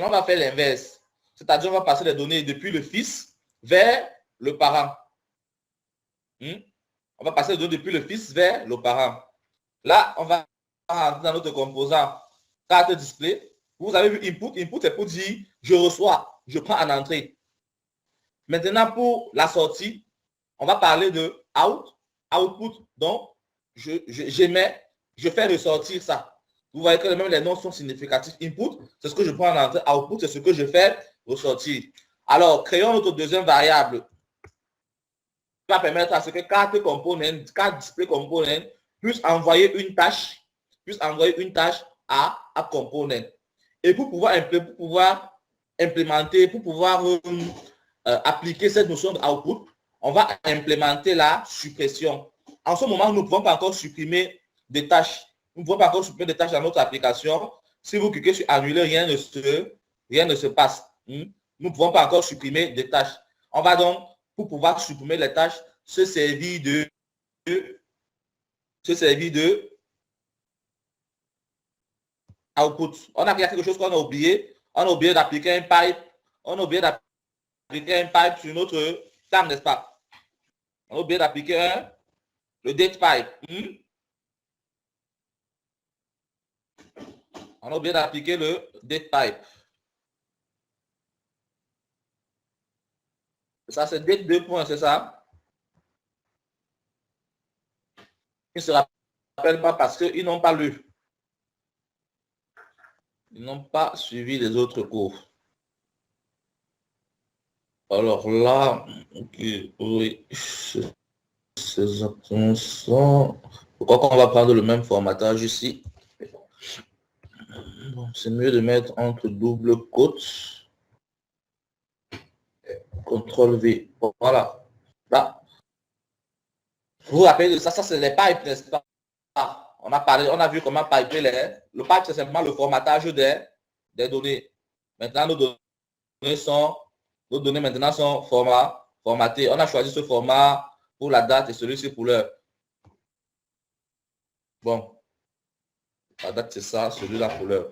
on va faire l'inverse. C'est-à-dire, on va passer les données depuis le fils vers le parent. On va passer les données depuis le fils vers le parent. Là, on va rentrer dans notre composant carte display. Vous avez vu input. Input, c'est pour dire je reçois, je prends en entrée. Maintenant, pour la sortie, on va parler de output. Donc, j'émets, je fais ressortir ça. Vous voyez que même les noms sont significatifs. Input, c'est ce que je prends en entrée. Output, c'est ce que je fais ressortir. Alors, créons notre deuxième variable qui va permettre à ce que carte display component puisse envoyer une tâche à component. Et pour pouvoir implémenter, pour pouvoir appliquer cette notion d'output, on va implémenter la suppression. En ce moment, nous ne pouvons pas encore supprimer des tâches. Nous ne pouvons pas encore supprimer des tâches dans notre application. Si vous cliquez sur annuler, rien ne se passe. Nous ne pouvons pas encore supprimer des tâches. On va donc, pour pouvoir supprimer les tâches, se servir de output. On a quelque chose qu'on a oublié. On a oublié d'appliquer un pipe. On a oublié d'appliquer un pipe sur notre table, n'est-ce pas? On a oublié d'appliquer le date pipe. On a oublié d'appliquer le date pipe. Ça, c'est date 2 points, c'est ça? Ils ne se rappellent pas parce qu'ils n'ont pas lu. Ils n'ont pas suivi les autres cours. Alors là, okay, oui, c'est exactement ça. Pourquoi qu'on va prendre le même formatage ici? Bon, c'est mieux de mettre entre double côte. CTRL V. Voilà. Là. Vous vous rappelez de ça? Ça, c'est les pipes, n'est-ce pas? On a vu comment piper le pipe, c'est simplement le formatage des données. Maintenant, nos données maintenant sont formatées. On a choisi ce format pour la date et celui-ci pour l'heure. Bon. La date, c'est ça, celui-là pour l'heure.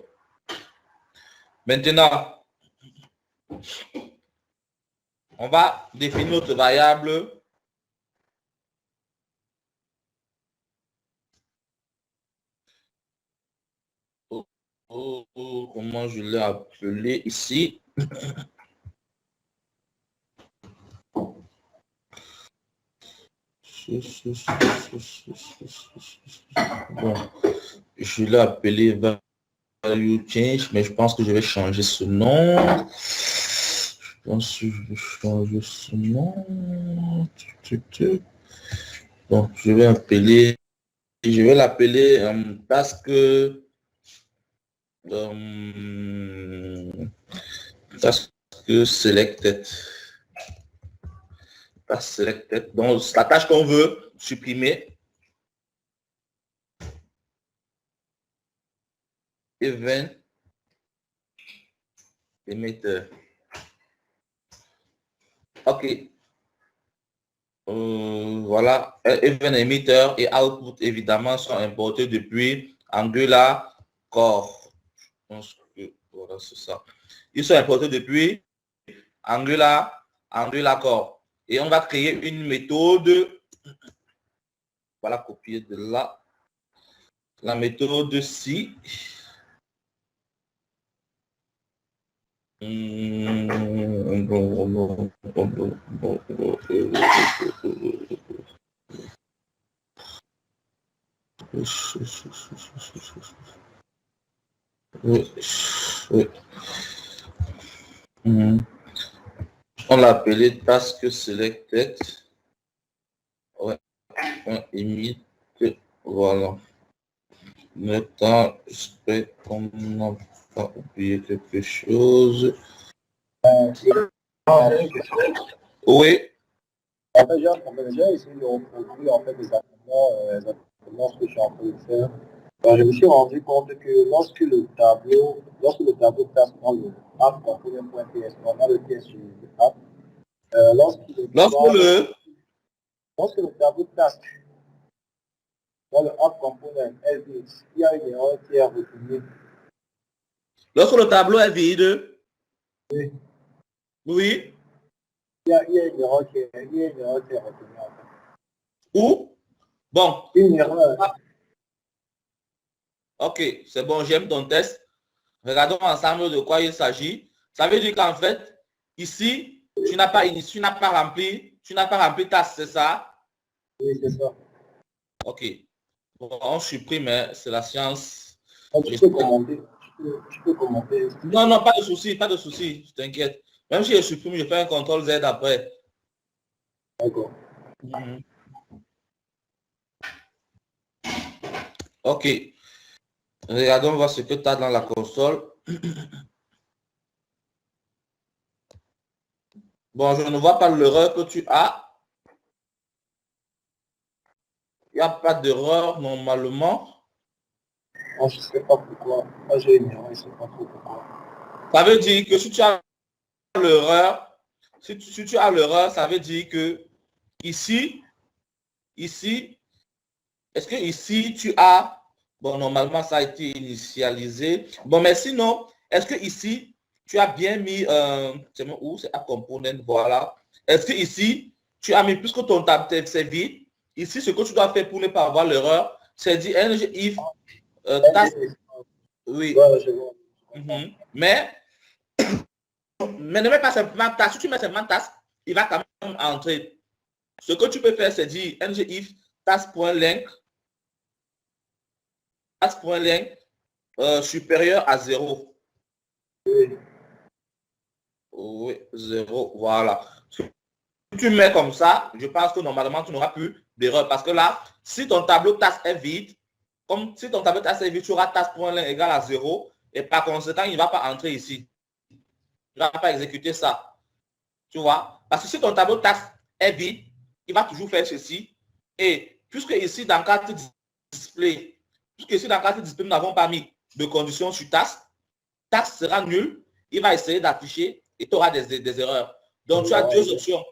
Maintenant, on va définir notre variable comment je l'ai appelé ici. Bon, je l'ai appelé value change, mais je pense que je vais changer ce nom. Je pense que je vais changer ce nom. Bon, je vais l'appeler parce que selected. Selected. Donc, la tâche qu'on veut supprimer. Event emitter. OK. Voilà. Event emitter et output, évidemment, sont importés depuis Angular Core. Je pense que voilà, c'est ça. Ils sont importés depuis Angular Core. Et on va créer une méthode. Voilà, copier de là. La méthode si. On l'a appelé task selected. Ouais. Emit. Voilà. Maintenant, j'espère qu'on n'a pas oublié quelque chose. Oui. En fait, j'ai essayé de reproduire en fait exactement ce que je suis en train de faire. Je me suis rendu compte que lorsque le tableau passe dans le app component.ts, on a le test sur le app. Lorsque le tableau passe dans le app component LVX, il y a une erreur qui est retournée. Lorsque le tableau est vide, Oui. Oui. Il y a une erreur qui est retenue en fait. Ou? Bon. Une erreur. Ok, c'est bon, j'aime ton test. Regardons ensemble de quoi il s'agit. Ça veut dire qu'en fait, ici, tu n'as pas rempli ta, c'est ça? Oui, c'est ça. Ok. Bon, on supprime, hein, c'est la science. Donc, tu peux commenter. Tu peux commenter. Non, non, pas de souci, pas de souci, je t'inquiète. Même si je supprime, je fais un contrôle Z après. D'accord. Ok. Regardons voir ce que tu as dans la console. Bon, je ne vois pas l'erreur que tu as. Il n'y a pas d'erreur normalement. Moi, je ne sais pas pourquoi. Moi, j'ai une erreur, je ne sais pas trop pourquoi. Ça veut dire que si tu as l'erreur, si tu as l'erreur, ça veut dire que ici, est-ce que ici tu as, bon, normalement ça a été initialisé. Bon, mais sinon, est-ce que ici tu as bien mis, c'est où c'est à component, voilà. Est-ce que ici tu as mis, puisque ton table c'est vide, ici ce que tu dois faire pour ne pas avoir l'erreur, c'est dire ng if task, oui. Ouais, je vois. Mais ne mets pas simplement task. Si tu mets simplement task, il va quand même entrer. Ce que tu peux faire, c'est dire ng if task.length supérieur à 0. Oui. Oui, 0, voilà. Si tu mets comme ça, je pense que normalement, tu n'auras plus d'erreur. Parce que là, si ton tableau task est vide, comme si ton tableau task est vide, tu auras task.length égal à 0. Et par conséquent, il ne va pas entrer ici. Il ne va pas exécuter ça. Tu vois? Parce que si ton tableau task est vide, il va toujours faire ceci. Et puisque ici, dans carte display, nous n'avons pas mis de condition sur task, task sera nul, il va essayer d'afficher et tu auras des erreurs. Donc, tu as deux options.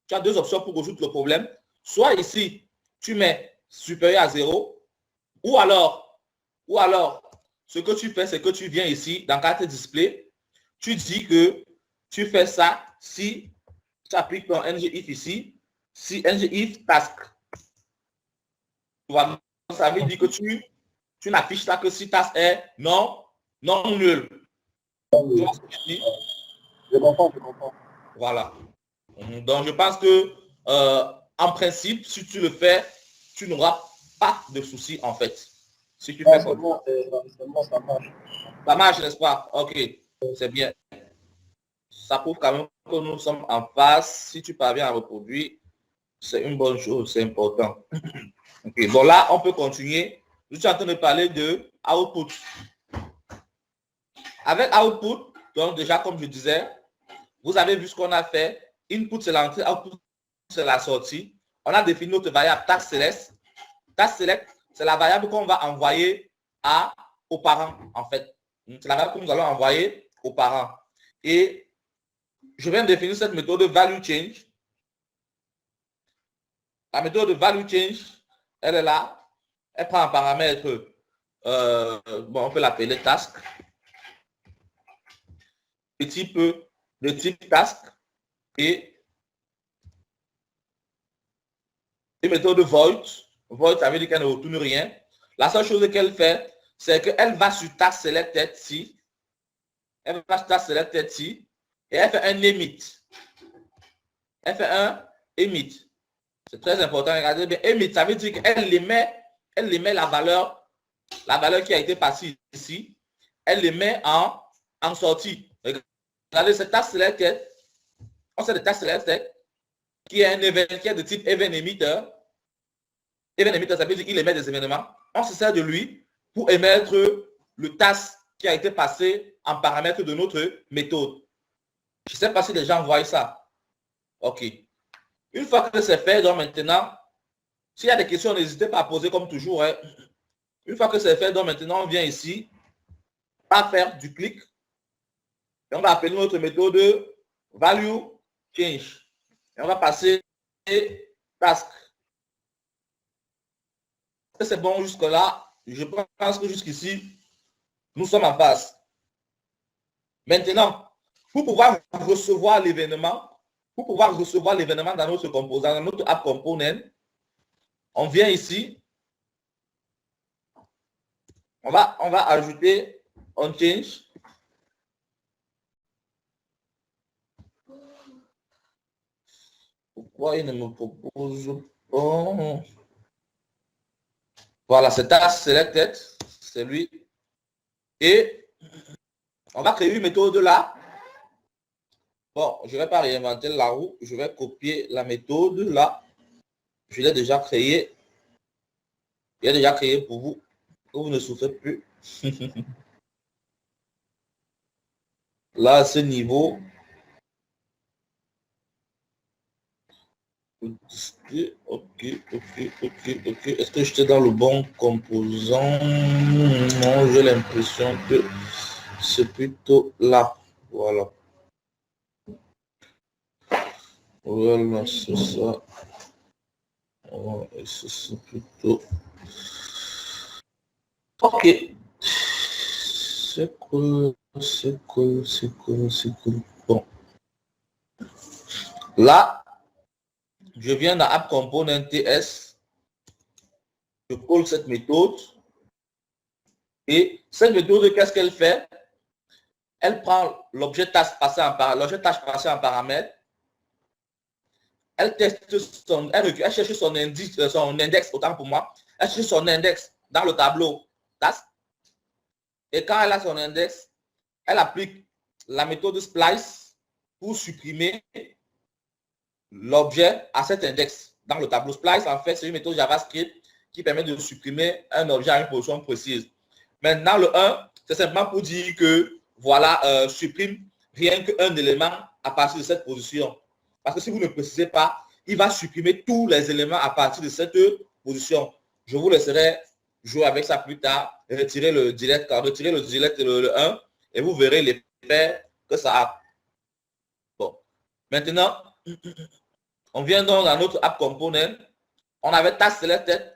Tu as deux options pour résoudre le problème. Soit ici, tu mets supérieur à 0, ou alors, ce que tu fais, c'est que tu viens ici, dans carte display, tu dis que tu fais ça si tu appliques ton ngIf ici, si ngIf task. Ça veut dire que tu n'affiches ça que si task est non nul. Tu vois ce que je dis? Je comprends. Voilà. Donc, je pense que, en principe, si tu le fais, tu n'auras pas de soucis, en fait. Si tu fais comme ça marche. ça marche, n'est-ce pas? Ok, c'est bien. Ça prouve quand même que nous sommes en phase. Si tu parviens à reproduire, c'est une bonne chose, c'est important. Ok, bon là, on peut continuer. Je suis en train de parler de output. Avec output, donc déjà, comme je disais, vous avez vu ce qu'on a fait. Input, c'est l'entrée, output, c'est la sortie. On a défini notre variable task select. Task select, c'est la variable qu'on va envoyer aux parents, en fait. C'est la variable que nous allons envoyer aux parents. Et je viens de définir cette méthode de value change. La méthode de value change, elle est là. Elle prend un paramètre, bon, on peut l'appeler task, de type task, et une méthode de void. Void, ça veut dire qu'elle ne retourne rien. La seule chose qu'elle fait, c'est qu'elle va sur task selected si, elle va sur task selected si, et elle fait un emit. Elle fait un emit. C'est très important. Regardez bien. Emit, ça veut dire qu'elle émet la valeur qui a été passée ici. Elle l'émet en sortie. Regardez, cette task selected, on sait de task selected, qui est un événement qui est de type event emitter. Event emitter, ça veut dire qu'il émet des événements. On se sert de lui pour émettre le task qui a été passé en paramètre de notre méthode. Je ne sais pas si les gens voient ça. OK. Une fois que c'est fait, donc maintenant, s'il y a des questions, n'hésitez pas à poser comme toujours. Hein. Une fois que c'est fait, donc maintenant, on vient ici, à faire du clic. Et on va appeler notre méthode value change. Et on va passer task. C'est bon jusque-là. Je pense que jusqu'ici, nous sommes en phase. Maintenant, pour pouvoir recevoir l'événement, dans notre composant, dans notre app component, on vient ici, on va ajouter un change. Pourquoi il ne me propose pas? Voilà, c'est task selected, c'est lui. Et on va créer une méthode là. Bon, je ne vais pas réinventer la roue, je vais copier la méthode là. Je l'ai déjà créée. Il est déjà créé pour vous. Vous ne souffrez plus. Là, à ce niveau, ok. Est-ce que j'étais dans le bon composant? Non, j'ai l'impression que c'est plutôt là. Voilà. Voilà, c'est ça. C'est plutôt... Ok. C'est cool. Bon. Là, je viens dans App Component TS. Je colle cette méthode. Et cette méthode, qu'est-ce qu'elle fait? Elle prend l'objet tâche passé en paramètre. Elle teste elle cherche son index, autant pour moi. Elle cherche son index dans le tableau task. Et quand elle a son index, elle applique la méthode splice pour supprimer l'objet à cet index dans le tableau. Splice, en fait, c'est une méthode JavaScript qui permet de supprimer un objet à une position précise. Maintenant, le 1, c'est simplement pour dire que, voilà, supprime rien qu'un élément à partir de cette position. Parce que si vous ne précisez pas, il va supprimer tous les éléments à partir de cette position. Je vous laisserai jouer avec ça plus tard, retirer le direct, le 1, et vous verrez l'effet que ça a. Bon. Maintenant, on vient donc dans notre app component. On avait task selected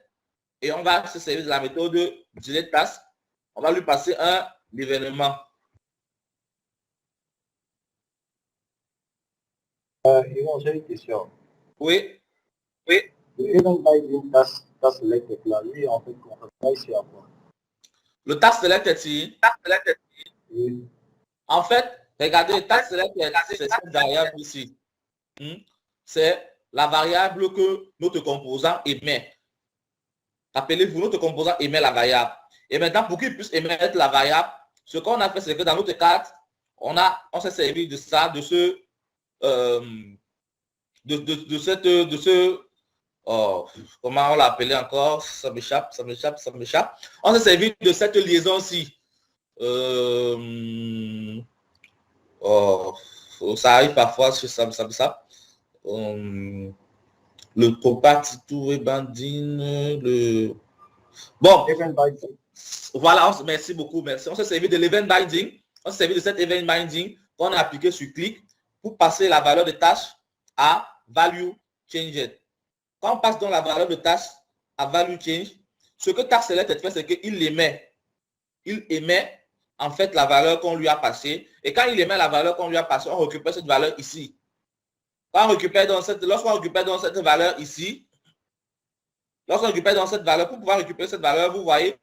et on va se servir de la méthode delete task. On va lui passer un événement. Yvon, j'ai une question. Oui. Le event binding task selected là, lui, en fait, on travaille ici à quoi? Le task selected ici. Oui. En fait, regardez, le task selected, c'est cette variable ici. C'est la variable que notre composant émet. Rappelez-vous, notre composant émet la variable. Et maintenant, pour qu'il puisse émettre la variable, ce qu'on a fait, c'est que dans notre carte, on s'est servi de ça, de ce comment on l'a appelé encore, ça m'échappe. On s'est servi de cette liaison-ci. Ça arrive parfois sur ça. Le property to banding, le... Bon, voilà, merci beaucoup, merci. On s'est servi de l'event binding, on s'est servi de cet event binding qu'on a appliqué sur click pour passer la valeur de tâche à value changed. Quand on passe donc la valeur de tâche à value change, ce que task select fait, c'est qu'il émet en fait la valeur qu'on lui a passée. Et quand il émet la valeur qu'on lui a passée, on récupère cette valeur ici. Lorsqu'on récupère dans cette valeur ici, pour pouvoir récupérer cette valeur, vous voyez,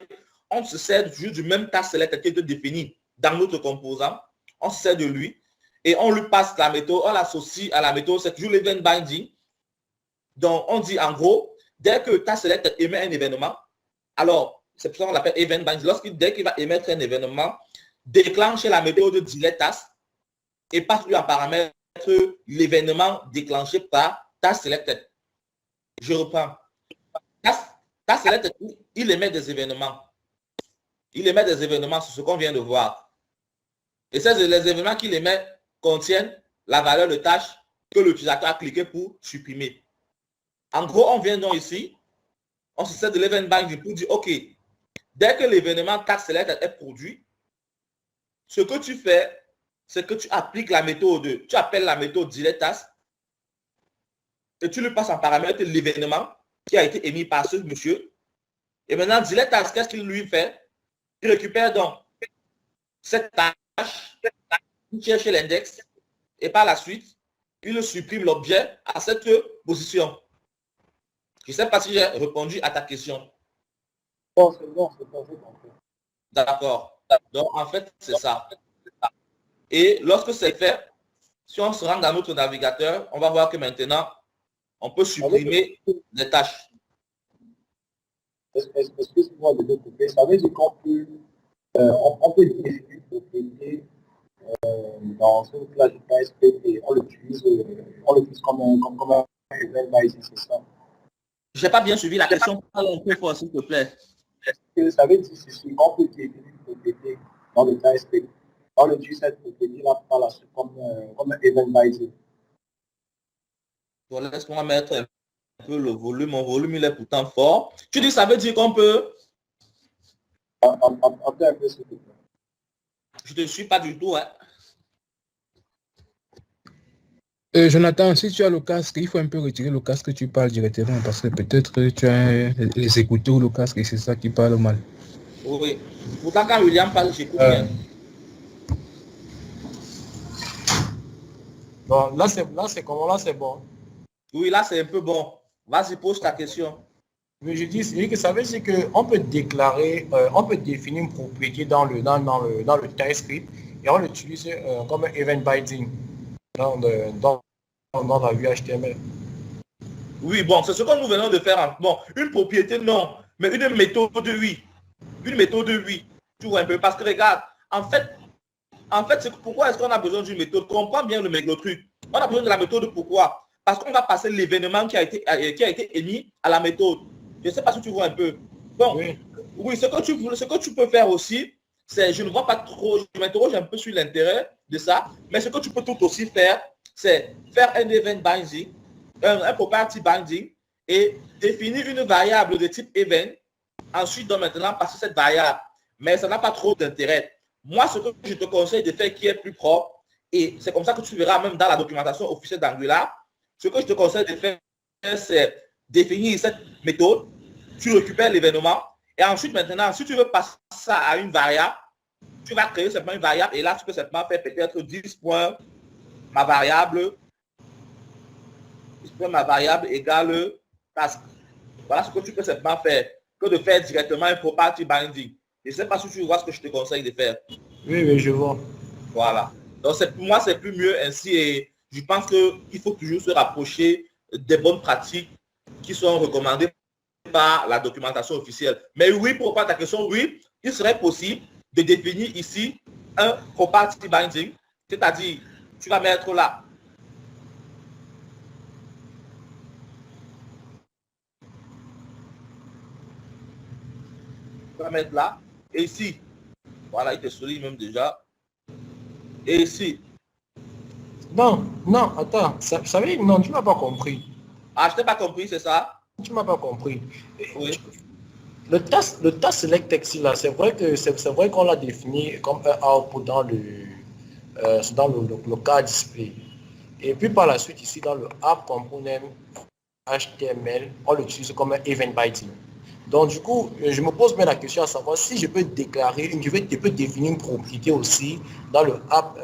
on se sert juste du même task select qui est défini dans notre composant. On se sert de lui et on lui passe la méthode, on l'associe à la méthode, c'est toujours l'event binding. Donc, on dit en gros, dès que task select émet un événement, alors, c'est pour ça qu'on l'appelle event binding. Dès qu'il va émettre un événement, déclenche la méthode delete task et passe lui en paramètre l'événement déclenché par task selected. Je reprends. Task selected, il émet des événements. Il émet des événements sur ce qu'on vient de voir. Et les événements qu'il émet contiennent la valeur de tâche que l'utilisateur a cliqué pour supprimer. En gros, on vient donc ici, on se sert de l'event binding pour dire, OK, dès que l'événement task selected est produit, ce que tu fais, c'est que tu appliques la méthode, tu appelles la méthode delete task et tu lui passes en paramètre l'événement qui a été émis par ce monsieur. Et maintenant, delete task, qu'est-ce qu'il lui fait? Il récupère donc cette tâche il cherche l'index et par la suite, il supprime l'objet à cette position. Je ne sais pas si j'ai répondu à ta question. Non, c'est bon, c'est pas compris. D'accord. Donc, en fait, c'est ça. Et lorsque c'est fait, si on se rend dans notre navigateur, on va voir que maintenant, on peut supprimer des tâches. Excuse-moi de couper. Ça veut dire qu'on peut, on peut définir une propriété dans une classe de TypeScript et on l'utilise comme un event binding, c'est ça. Je n'ai pas bien suivi la question. Parle un peu fort, s'il te plaît. Ça veut dire ceci, on peut définir une propriété dans le TypeScript. On utilise cette propriété-là par la suite comme un event binding. Bon, laisse-moi mettre un peu le volume. Mon volume, il est pourtant fort. Tu dis, ça veut dire qu'on peut... Un peu, s'il te plaît. Je ne te suis pas du tout. Hein. Jonathan, si tu as le casque, il faut un peu retirer le casque, tu parles directement parce que peut-être que tu as les écouteurs ou le casque et c'est ça qui parle mal. Oui. Pourtant, quand William parle, j'écoute bien. Bon, là c'est comment? Là c'est bon. Oui, là c'est un peu bon. Vas-y, pose ta question. Mais je dis que ça veut dire qu'on peut déclarer, on peut définir une propriété dans le TypeScript et on l'utilise comme un event binding dans la vue HTML. Oui, bon, c'est ce que nous venons de faire. Bon, une propriété, non, mais une méthode, oui. Une méthode, oui. Tu vois un peu, parce que regarde, en fait, pourquoi est-ce qu'on a besoin d'une méthode? Comprends bien le truc. On a besoin de la méthode, pourquoi? Parce qu'on va passer l'événement qui a été émis à la méthode. Je ne sais pas si tu vois un peu. Bon, oui, ce que tu peux faire aussi, c'est, je ne vois pas trop, je m'interroge un peu sur l'intérêt de ça, mais ce que tu peux tout aussi faire, c'est faire un event binding, un property binding, et définir une variable de type event. Ensuite, donc maintenant, passer cette variable. Mais ça n'a pas trop d'intérêt. Moi, ce que je te conseille de faire qui est plus propre, et c'est comme ça que tu verras même dans la documentation officielle d'Angular, ce que je te conseille de faire, c'est définir cette méthode, tu récupères l'événement, et ensuite maintenant, si tu veux passer ça à une variable, tu vas créer simplement une variable, et là, tu peux simplement faire peut-être 10 points, ma variable égale task. Voilà ce que tu peux simplement faire, que de faire directement un property binding. Je ne sais pas si tu vois ce que je te conseille de faire. Oui, je vois. Voilà. Donc, pour moi, c'est plus mieux ainsi et je pense qu'il faut toujours se rapprocher des bonnes pratiques qui sont recommandées par la documentation officielle. Mais oui, pour répondre à ta question, oui, il serait possible de définir ici un property binding, c'est-à-dire, tu vas mettre là. Tu vas mettre là, et ici. Voilà, il te souligne même déjà. Et ici. Non, attends, ça veut dire, non, tu m'as pas compris. Ah, je t'ai pas compris, c'est ça? Tu m'as pas compris. Oui. Le task select text là, c'est vrai qu'on l'a défini comme un output dans le cas display. Et puis par la suite ici dans le app component HTML, on l'utilise comme un event binding. Donc du coup, je me pose bien la question à savoir si je peux déclarer, je peux définir une propriété aussi dans le app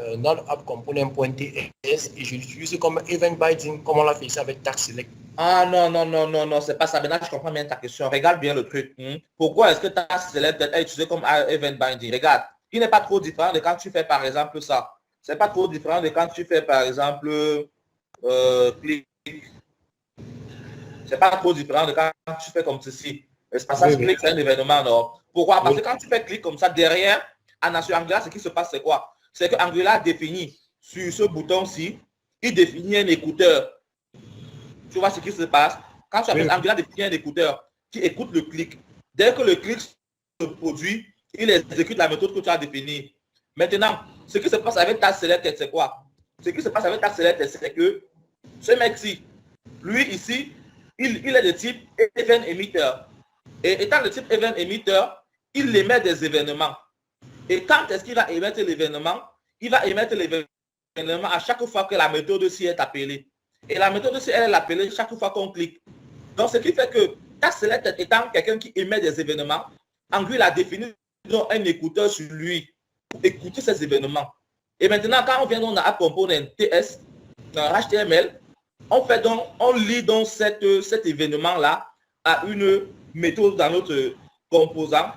component.ts et je l'utilise comme event binding comme on l'a fait ici avec task select. Ah non, c'est pas ça. Maintenant, je comprends bien ta question. Regarde bien le truc. Pourquoi est-ce que task select est utilisé comme event binding? Regarde, il n'est pas trop différent de quand tu fais par exemple ça. C'est pas trop différent de quand tu fais par exemple clic. C'est pas trop différent de quand tu fais comme ceci. C'est pas ça, clic, c'est un événement, non? Pourquoi? Parce que quand tu fais clic comme ça, derrière, sur Angular, ce qui se passe, c'est quoi? C'est que Angular définit sur ce bouton-ci, il définit un écouteur. Tu vois ce qui se passe? Quand tu appelles Angular définit un écouteur qui écoute le clic. Dès que le clic se produit, il exécute la méthode que tu as définie. Maintenant, ce qui se passe avec ta select, c'est quoi? Ce qui se passe avec ta select, c'est que ce mec-ci, lui ici, il est de type event emitter. Et étant de type event emitter, il émet des événements. Et quand est-ce qu'il va émettre l'événement? Il va émettre l'événement à chaque fois que la méthode ci est appelée. Et la méthode ci, elle est appelée chaque fois qu'on clique. Donc, ce qui fait que ta select étant quelqu'un qui émet des événements, Angular a défini un écouteur sur lui pour écouter ces événements. Et maintenant, quand on vient dans la App Component TS, dans HTML, on lit donc cet événement-là à une méthode dans notre composant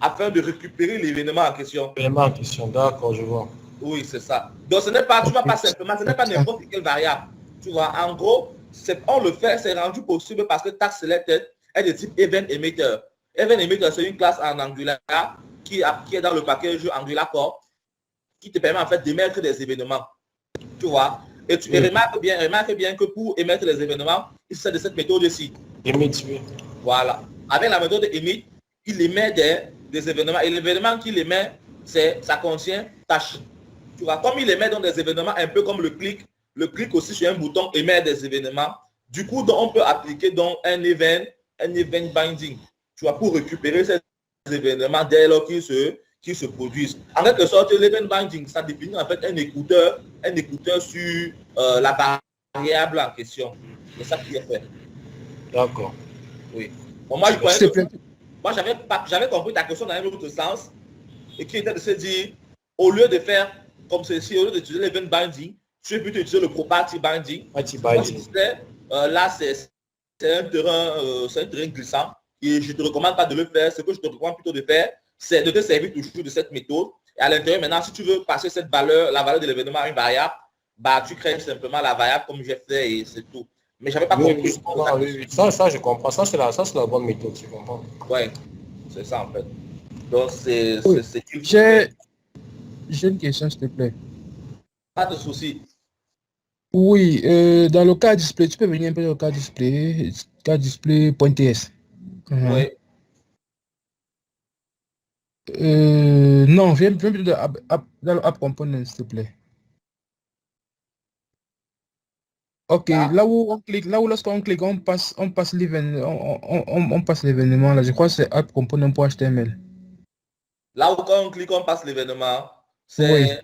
afin de récupérer l'événement en question. L'événement en question, d'accord, je vois. Oui, c'est ça. Donc, ce n'est pas, tu vas pas simplement, ce n'est pas n'importe quelle variable. Tu vois, en gros, on le fait, c'est rendu possible parce que TaskSelected est de type Event Emitter. Event Emitter, c'est une classe en Angular qui est dans le package Angular Core qui te permet en fait d'émettre des événements. Tu vois. Et tu remarques bien que pour émettre les événements, il s'agit de cette méthode-ci. Emit, oui. Voilà. Avec la méthode emit, il émet des événements. Et l'événement qu'il émet, ça contient tâches. Tu vois, comme il émet dans des événements un peu comme le clic aussi sur un bouton émet des événements. Du coup, donc, on peut appliquer donc un event binding. Tu vois, pour récupérer ces événements dès lors qu'ils se produisent. En quelque sorte, l'event binding, ça définit en fait un écouteur sur la variable en question. C'est ça qui est fait. D'accord. Oui. Bon, moi, j'avais compris ta question dans un autre sens et qui était de se dire, au lieu de faire comme ceci, au lieu d'utiliser l'event binding, tu veux plutôt utiliser le property binding. Là, c'est un terrain glissant et je ne te recommande pas de le faire. Ce que je te recommande plutôt de faire, c'est de te servir toujours de cette méthode. Et à l'intérieur, maintenant, si tu veux passer la valeur de l'événement à une variable, bah, tu crées simplement la variable comme j'ai fait et c'est tout. Mais je n'avais pas compris. Ça, je comprends. Ça, c'est la bonne méthode, tu comprends. Ouais, c'est ça en fait. Donc, c'est J'ai une question, s'il te plaît. Pas de souci. Oui, dans le cas display, tu peux venir un peu dans le cas display.ts. Oui. Non, viens plutôt dans le app component, s'il te plaît. Ok, là où on clique, lorsqu'on clique, on passe l'événement là. Je crois que c'est app component.html. Là où quand on clique, on passe l'événement. C'est...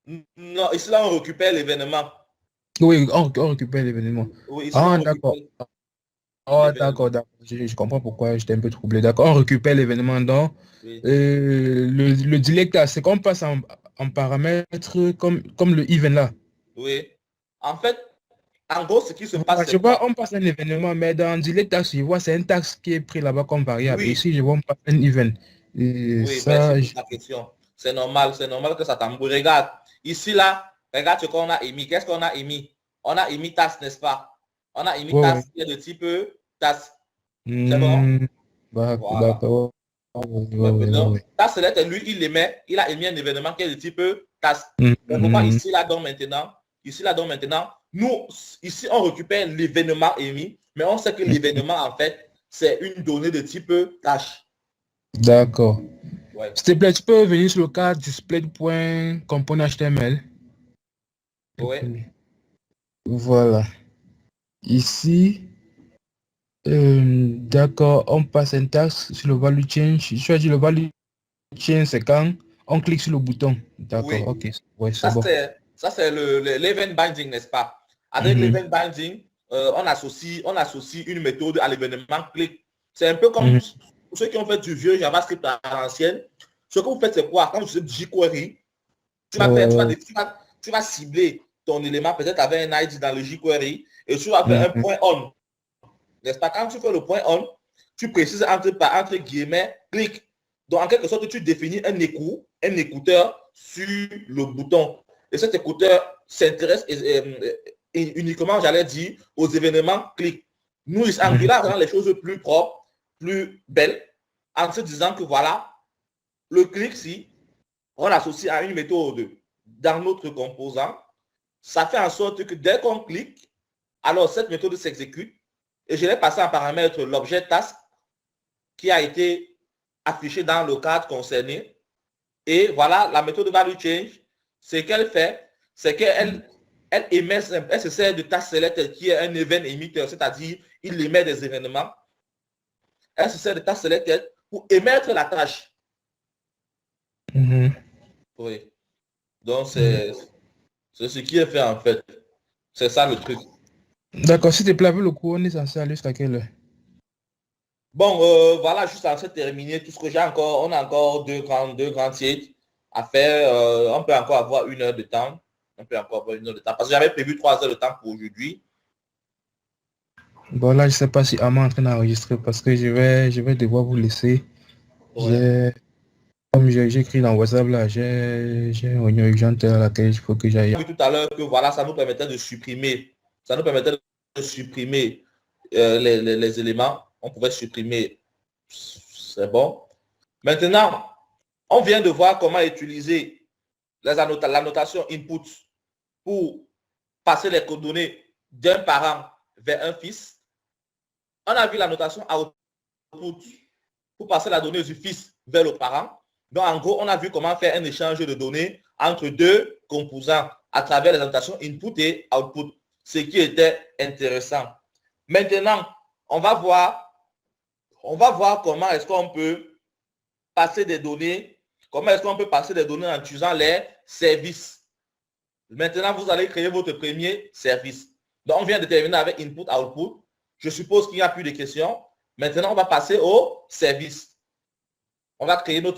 Oui. Non, ici là, on récupère l'événement. Oui, on récupère l'événement. Oui, d'accord. D'accord. Je comprends pourquoi j'étais un peu troublé. D'accord, on récupère l'événement dans le delete, c'est qu'on passe en paramètre comme le event là. Oui. En fait, en gros, ce qui se passe, je vois, on passe un événement, mais dans delete tax, je vois, c'est un tax qui est pris là-bas comme variable. Oui. Ici, je vois, on passe un event. Oui, merci pour ta question. C'est normal que ça t'embrouille. Regarde, ici là, regarde ce qu'on a émis. Qu'est-ce qu'on a émis? On a émis task, n'est-ce pas? On a émis task qui est de type task. C'est bon? Voilà. D'accord. Task select, lui, il a émis un événement qui est de type task. Pourquoi ici là donc maintenant, nous, ici, on récupère l'événement émis, mais on sait que l'événement, en fait, c'est une donnée de type tâche. D'accord. Ouais. S'il te plaît, tu peux venir sur le cas display.component.html. Oui. Voilà. Ici, d'accord, on passe un task sur le value change. Je choisis le value change, c'est quand on clique sur le bouton. D'accord, oui. Ok. Ouais, c'est bon. Ça, c'est l'event binding, n'est-ce pas? Avec l'event binding, on associe une méthode à l'événement clic. C'est un peu comme pour ceux qui ont fait du vieux JavaScript à l'ancienne. Ce que vous faites, c'est quoi? Quand vous faites jQuery, tu vas cibler ton élément peut-être avec un ID dans le jQuery et tu vas faire un point on. N'est-ce pas? Quand tu fais le point on, tu précises entre guillemets clic. Donc, en quelque sorte, tu définis un écouteur sur le bouton. Et cet écouteur s'intéresse uniquement, j'allais dire, aux événements clic. Nous, Angular rend les choses plus propres, plus belles, en se disant que voilà, le clic, si on l'associe à une méthode dans notre composant, ça fait en sorte que dès qu'on clique, alors cette méthode s'exécute. Et je l'ai passé en paramètre l'objet task qui a été affiché dans le cadre concerné. Et voilà, la méthode value change, ce qu'elle fait, c'est qu'elle elle se sert de task select qui est un event emitter, c'est-à-dire il émet des événements. Elle se sert de task select pour émettre la tâche. Oui. Donc, c'est ce qui est fait en fait. C'est ça le truc. D'accord, si tu plaît, le cours, on est censé aller jusqu'à quelle heure? Bon, voilà, juste en train de terminer tout ce que j'ai encore. On a encore deux grands sites. à faire, on peut encore avoir 1 heure de temps. On peut encore avoir 1 heure de temps. Parce que j'avais prévu 3 heures de temps pour aujourd'hui. Bon, là, je ne sais pas si Ama est en train d'enregistrer parce que je vais devoir vous laisser. Ouais. Comme j'ai écrit dans WhatsApp, là, j'ai une réunion urgente à laquelle il faut que j'aille. J'ai vu tout à l'heure que voilà, ça nous permettait de supprimer. Ça nous permettait de supprimer les éléments. On pouvait supprimer. C'est bon. Maintenant, on vient de voir comment utiliser la notation input pour passer les coordonnées d'un parent vers un fils. On a vu la notation output pour passer la donnée du fils vers le parent. Donc, en gros, on a vu comment faire un échange de données entre deux composants à travers les notations input et output, ce qui était intéressant. Maintenant, on va voir comment est-ce qu'on peut passer des données, en utilisant les services. Maintenant, vous allez créer votre premier service. Donc, on vient de terminer avec input, output. Je suppose qu'il n'y a plus de questions. Maintenant, on va passer au service. On va créer notre